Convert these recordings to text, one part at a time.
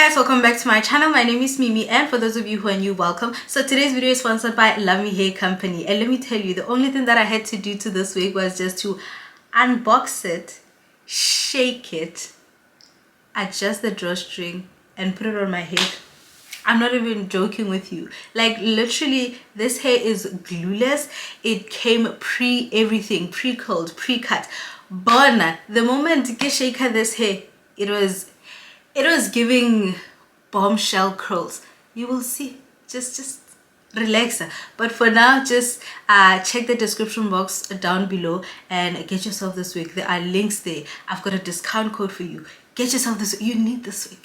Guys, welcome back to my channel. My name is Mimi, and for those of you who are new, welcome. So today's video is sponsored by Luvme Hair Company, and let me tell you, the only thing that I had to do to this wig was just to unbox it, shake it, adjust the drawstring, and put it on my head. I'm not even joking with you. Like, literally, this hair is glueless. It came pre-everything, pre-curled, pre-cut. But the moment I shake this hair, it was giving bombshell curls. You will see. Just relax. But for now, just check the description box down below and get yourself this wig. There are links there. I've got a discount code for you. Get yourself this. You need this wig.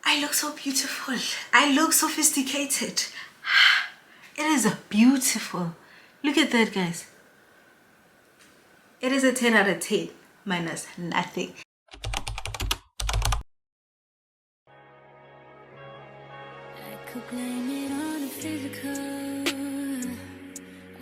I look so beautiful. I look sophisticated. It is beautiful. Look at that, guys. It is a 10 out of 10 minus nothing. I could blame it on the physical.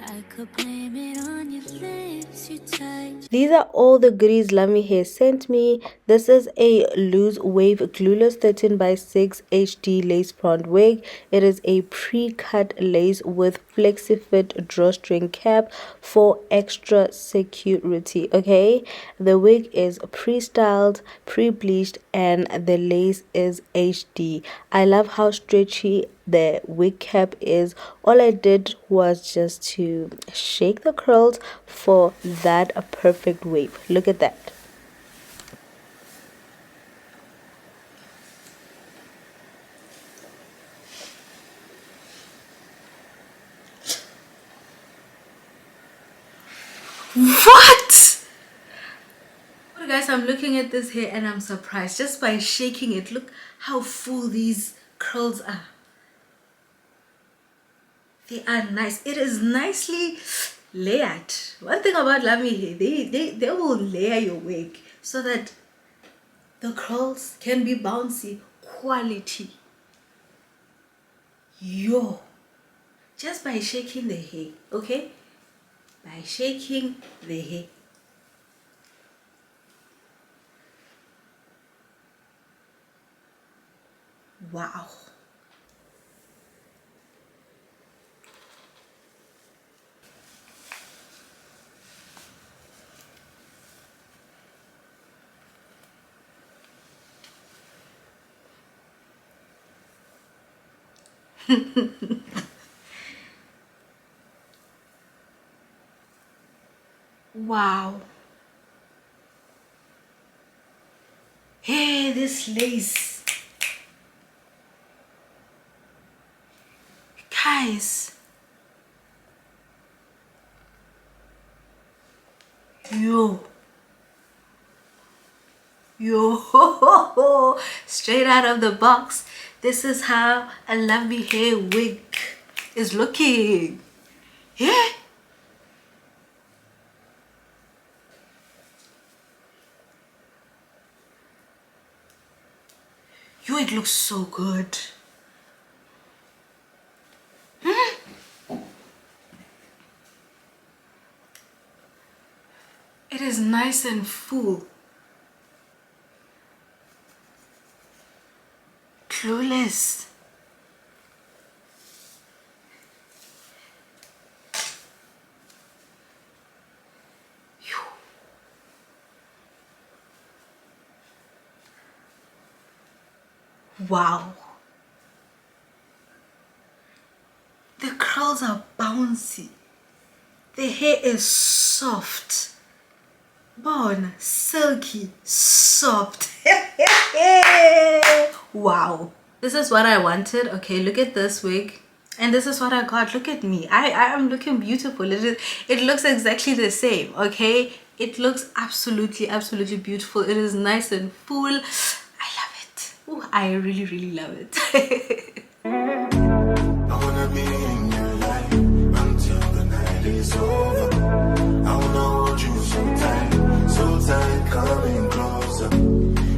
I could blame it on your lips you touch. These are all the goodies Luvme Hair sent me. This is a loose wave glueless 13 by 6 HD lace front wig. It is a pre-cut lace with flexi-fit drawstring cap for extra security. Okay, the wig is pre-styled, pre-bleached, and the lace is HD. I love how stretchy the wig cap is. All I did was just to shake the curls for that perfect wave. Look at that. What? Guys, I'm looking at this hair and I'm surprised just by shaking it. Look how full these curls are. They are nice. It is nicely layered. One thing about Luvme Hair, they will layer your wig so that the curls can be bouncy. Quality. Yo. Just by shaking the hair, okay? By shaking the hair. Wow. Wow. Hey, this lace. Guys. Yo. Straight out of the box. This is how a Luvme Hair wig is looking. Yeah. Yo, it looks so good. It is nice and full. Glueless. Wow. The curls are bouncy. The hair is soft. Bone, silky, soft. Wow. This is what I wanted. Okay, look at this wig. And this is what I got. Look at me. I am looking beautiful. It looks exactly the same. Okay, it looks absolutely beautiful. It is nice and full. I love it. Ooh, I really love it. I wanna be in your life until the night is over. I wanna hold you so tight, coming closer.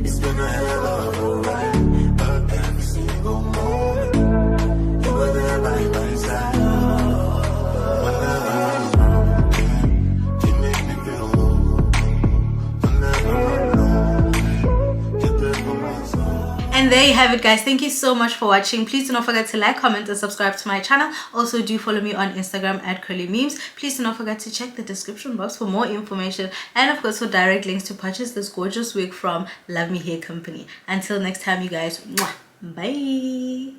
It's been a hell of a ride, but every single moment you were there by my side. Whenever I'm wrong, you make me feel low. Whenever I'm alone, you're there for my soul. And And there you have it, guys. Thank you so much for watching. Please do not forget to like, comment, and subscribe to my channel. Also, do follow me on Instagram at curlymemes. Please do not forget to check the description box for more information, and of course for direct links to purchase this gorgeous wig from Luvme Hair Company. Until next time, you guys, mwah, bye.